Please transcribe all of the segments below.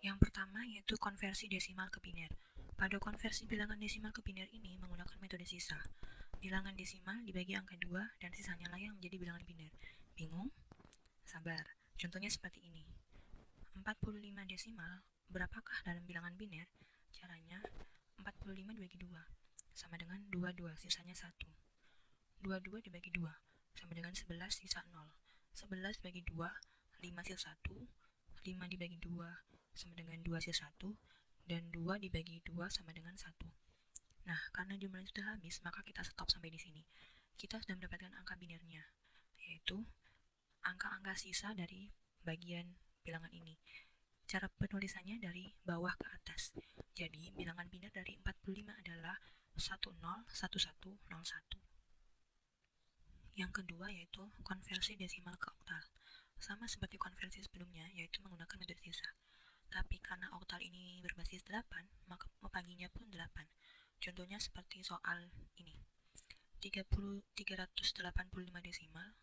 Yang pertama yaitu konversi desimal ke biner. Pada konversi bilangan desimal ke biner ini menggunakan metode sisa. Bilangan desimal dibagi angka 2 dan sisanya lah yang menjadi bilangan biner. Bingung? Sabar. Contohnya seperti ini. 45 desimal berapakah dalam bilangan biner? Caranya 45 dibagi 2 sama dengan 22, sisanya 1. 22 dibagi 2 sama dengan 11, sisa 0. 11 dibagi 2, 5 sisa 1. 5 dibagi 2 sama dengan 2 sisa 1. Dan 2 dibagi 2 sama dengan 1. Nah, karena jumlahnya sudah habis, maka kita stop sampai di sini. Kita sudah mendapatkan angka binernya, yaitu angka-angka sisa dari bagian bilangan ini. Cara penulisannya dari bawah ke atas. Jadi, bilangan biner dari 45 adalah 101101. Yang kedua yaitu konversi desimal ke oktal. Sama seperti konversi sebelumnya, yaitu menggunakan metode sisa. Tapi karena oktal ini berbasis 8, maka pembaginya pun 8. Contohnya seperti soal ini. 385 desimal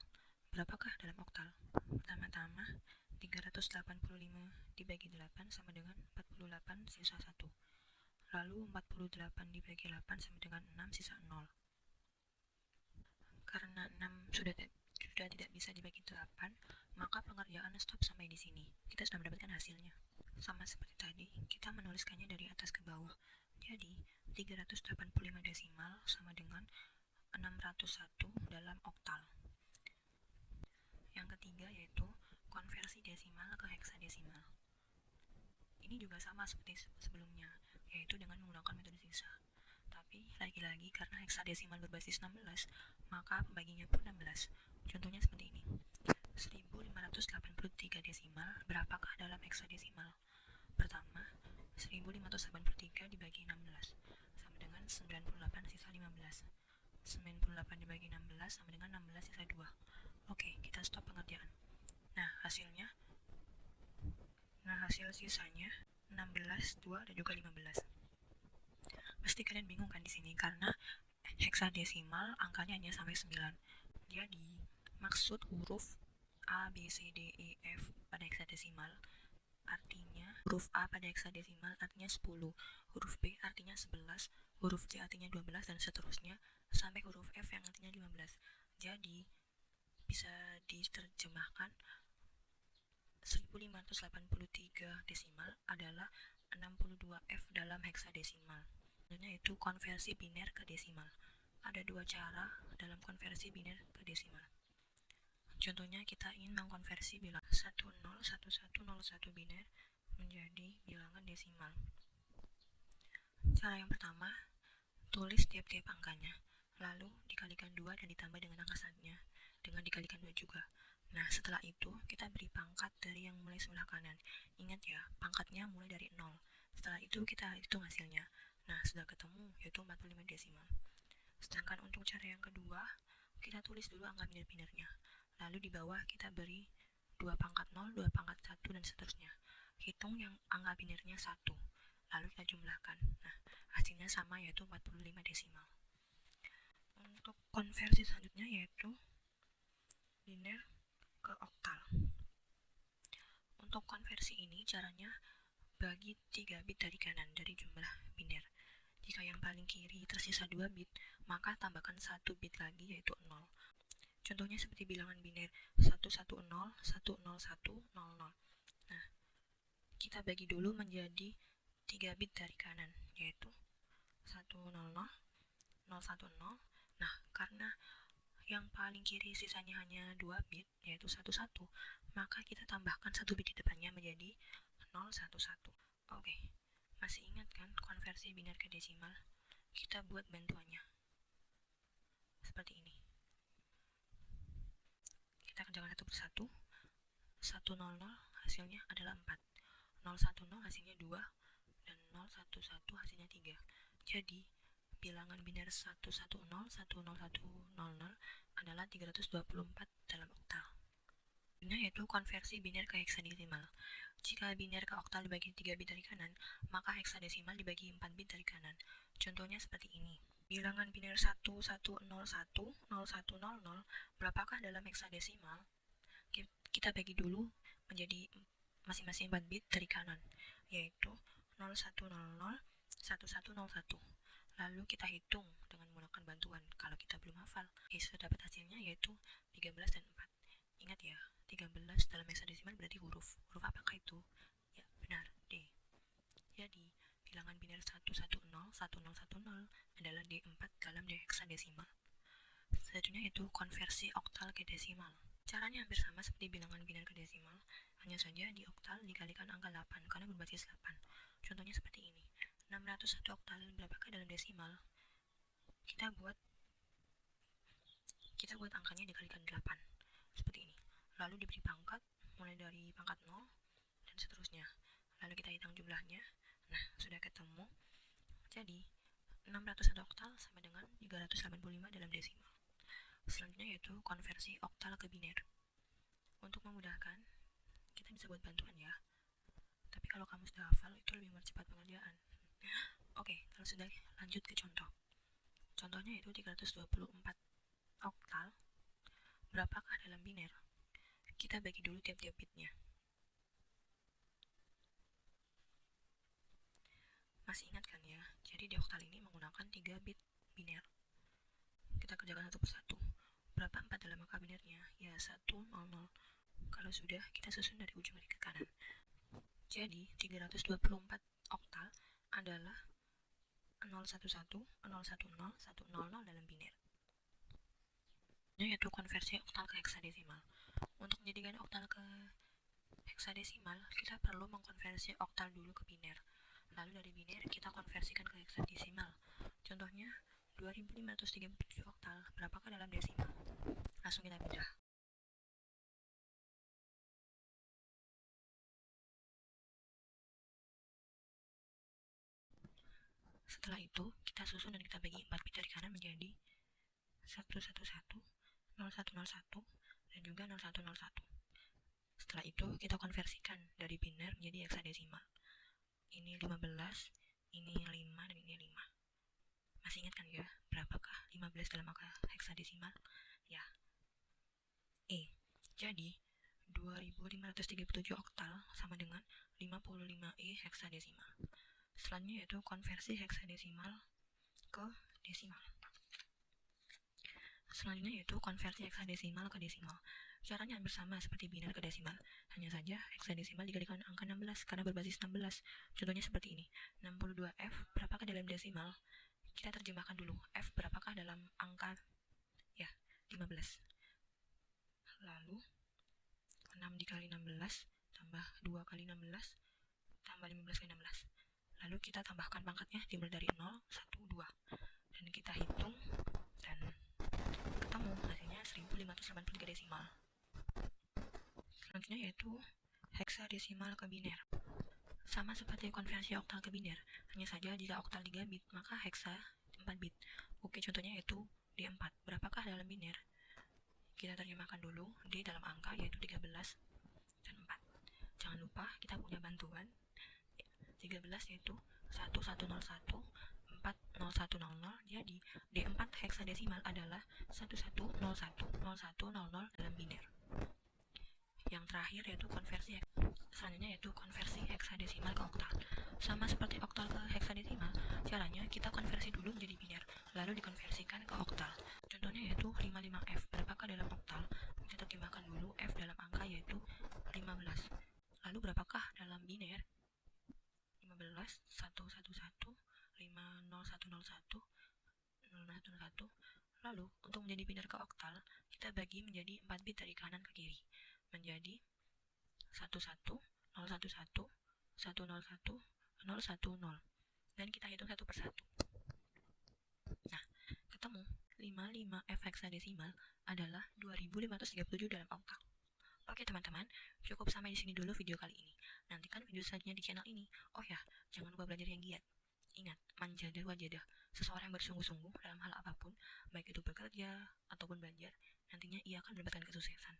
berapakah dalam oktal? Pertama-tama 385 dibagi 8 sama dengan 48 sisa 1. Lalu 48 dibagi 8 sama dengan 6 sisa 0. Karena 6 sudah tidak bisa dibagi 8, maka pengerjaan stop sampai di sini. Kita sudah mendapatkan hasilnya. Sama seperti tadi, kita menuliskannya dari atas ke bawah. Jadi, 385 desimal sama dengan 601 dalam oktal. Yang ketiga yaitu konversi desimal ke heksadesimal. Ini juga sama seperti sebelumnya, yaitu dengan menggunakan metode sisa. Tapi lagi-lagi karena heksadesimal berbasis 16, maka pembaginya pun 16. Contohnya seperti ini. 1583 desimal berapakah dalam heksadesimal? Pertama, 1583 dibagi 16 sama dengan 98 sisa 15. 98 dibagi 16 sama dengan 16 sisa 2. Oke, kita stop pengerjaan. Nah, hasil sisanya 16, 2, dan juga 15. Pasti kalian bingung kan di sini karena heksadesimal angkanya hanya sampai 9. Jadi, maksud huruf A, B, C, D, E, F pada heksadesimal artinya huruf A pada heksadesimal artinya 10, huruf B artinya 11, huruf C artinya 12, dan seterusnya sampai huruf F yang artinya 15. Jadi, bisa diterjemahkan 1583 desimal adalah 62F dalam heksadesimal. Yaitu konversi biner ke desimal. Ada dua cara dalam konversi biner ke desimal. Contohnya kita ingin mengkonversi bilangan 101101 biner menjadi bilangan desimal. Cara yang pertama, tulis tiap-tiap angkanya, lalu dikalikan 2 dan ditambah dengan angka satunya, dengan dikalikan 2 juga. Nah, setelah itu kita beri pangkat dari yang mulai sebelah kanan. Ingat ya, pangkatnya mulai dari 0. Setelah itu kita hitung hasilnya. Nah, sudah ketemu, yaitu 45 desimal. Sedangkan untuk cara yang kedua, kita tulis dulu angka biner-binernya. Lalu di bawah kita beri 2 pangkat 0, 2 pangkat 1, dan seterusnya. Hitung yang angka binernya 1. Lalu kita jumlahkan. Nah, hasilnya sama, yaitu 45 desimal. Untuk konversi selanjutnya yaitu biner ke oktal. Untuk konversi ini caranya bagi 3 bit dari kanan dari jumlah biner. Jika yang paling kiri tersisa 2 bit, maka tambahkan 1 bit lagi yaitu 0. Contohnya seperti bilangan biner 110, 101, 00. Nah, kita bagi dulu menjadi 3 bit dari kanan yaitu 100, 010. Nah, karena yang paling kiri sisanya hanya 2 bit yaitu 11, maka kita tambahkan 1 bit di depannya menjadi 011. Oke, masih ingat kan konversi biner ke desimal? Kita buat bantuannya seperti ini. Kita kerjakan satu persatu. 100 hasilnya adalah 4, 010 hasilnya 2, dan 011 hasilnya 3. Jadi bilangan biner 110, 10100 adalah 324 dalam oktal. Ini yaitu konversi biner ke heksadesimal. Jika biner ke oktal dibagi 3 bit dari kanan, maka heksadesimal dibagi 4 bit dari kanan. Contohnya seperti ini. Bilangan biner 1101, 0100 berapakah dalam heksadesimal? Kita bagi dulu menjadi masing-masing 4 bit dari kanan. yaitu 01001101. Lalu kita hitung dengan menggunakan bantuan kalau kita belum hafal. Sudah dapat hasilnya yaitu 13 dan 4. Ingat ya, 13 dalam heksadesimal berarti huruf. Huruf apakah itu? Ya, benar, D. Jadi, bilangan biner 1101010 adalah D4 dalam heksadesimal. Selanjutnya itu konversi oktal ke desimal. Caranya hampir sama seperti bilangan biner ke desimal, hanya saja di oktal dikalikan angka 8 karena berbasis 8. Contohnya seperti ini. 601 oktal berapakah dalam desimal? Kita buat angkanya dikalikan 8. Seperti ini. Lalu diberi pangkat mulai dari pangkat 0 dan seterusnya. Lalu kita hitung jumlahnya. Nah, sudah ketemu. Jadi, 601 oktal sama dengan 385 dalam desimal. Selanjutnya yaitu konversi oktal ke biner. Untuk memudahkan, kita bisa buat bantuan ya. Tapi kalau kamu sudah hafal, itu lebih mempercepat pengerjaan. Oke, kalau sudah, lanjut ke contoh. Contohnya itu 324 oktal. Berapakah dalam biner? Kita bagi dulu tiap-tiap bitnya. Masih ingat kan ya? Jadi di oktal ini menggunakan 3 bit biner. Kita kerjakan satu persatu. Berapa 4 dalam angka binernya? Ya, 100. Kalau sudah, kita susun dari ujung ke kanan. Jadi, 324 oktal adalah 011, 010, 100 dalam biner. Yaitu konversi oktal ke heksadesimal. Untuk menjadikan oktal ke heksadesimal, kita perlu mengkonversi oktal dulu ke biner. Lalu dari biner kita konversikan ke heksadesimal. Contohnya 2537 oktal. Berapakah dalam desimal? Langsung kita bedah. Setelah itu, kita susun dan kita bagi 4 bit dari kanan menjadi 111, 0101, dan juga 0101. Setelah itu, kita konversikan dari biner menjadi heksadesimal. Ini 15, ini 5, dan ini 5. Masih ingat kan ya, berapakah 15 dalam angka heksadesimal? Ya, E. Jadi, 2537 oktal sama dengan 55E heksadesimal. Selanjutnya yaitu konversi heksadesimal ke desimal. Selanjutnya yaitu konversi heksadesimal ke desimal. Caranya hampir sama seperti biner ke desimal. Hanya saja heksadesimal dikalikan angka 16 karena berbasis 16. Contohnya seperti ini. 62F berapakah dalam desimal? Kita terjemahkan dulu. F berapakah dalam angka? Ya, 15. Lalu 6 dikali 16 tambah 2 kali 16 tambah 15 kali 16. Lalu kita tambahkan pangkatnya dimulai dari 0, 1, 2. Dan kita hitung dan ketemu hasilnya 1583 desimal. Selanjutnya yaitu heksadesimal ke biner. Sama seperti konversi oktal ke biner, hanya saja jika oktal 3 bit, maka heksa 4 bit. Oke, contohnya yaitu D4. Berapakah dalam biner? Kita terjemahkan dulu D dalam angka yaitu 13 dan 4. Jangan lupa kita punya bantuan. 13 yaitu 1101, 40100. Jadi D4 heksadesimal adalah 11010100 dalam biner. Yang terakhir yaitu konversi selanjutnya yaitu konversi heksadesimal ke oktal. Sama seperti oktal ke heksadesimal, caranya kita konversi dulu menjadi biner, lalu dikonversikan ke oktal. Contohnya yaitu 55F. Berapakah dalam oktal? Kita terjemahkan dulu F dalam angka yaitu 15. Lalu berapakah dalam biner? 15, 111, 50101, 0101. Lalu untuk menjadi biner ke oktal, kita bagi menjadi 4 bit dari kanan ke kiri menjadi 11, 011, 101, 010. Dan kita hitung satu persatu. Nah, ketemu 55F heksadesimal adalah 2537 dalam oktal. Oke teman-teman, cukup sampai di sini dulu video kali ini. Nantikan video selanjutnya di channel ini. Oh ya, jangan lupa belajar yang giat. Ingat, manjadah wajadah. Seseorang yang bersungguh-sungguh dalam hal apapun, baik itu bekerja ataupun belajar, nantinya ia akan mendapatkan kesuksesan.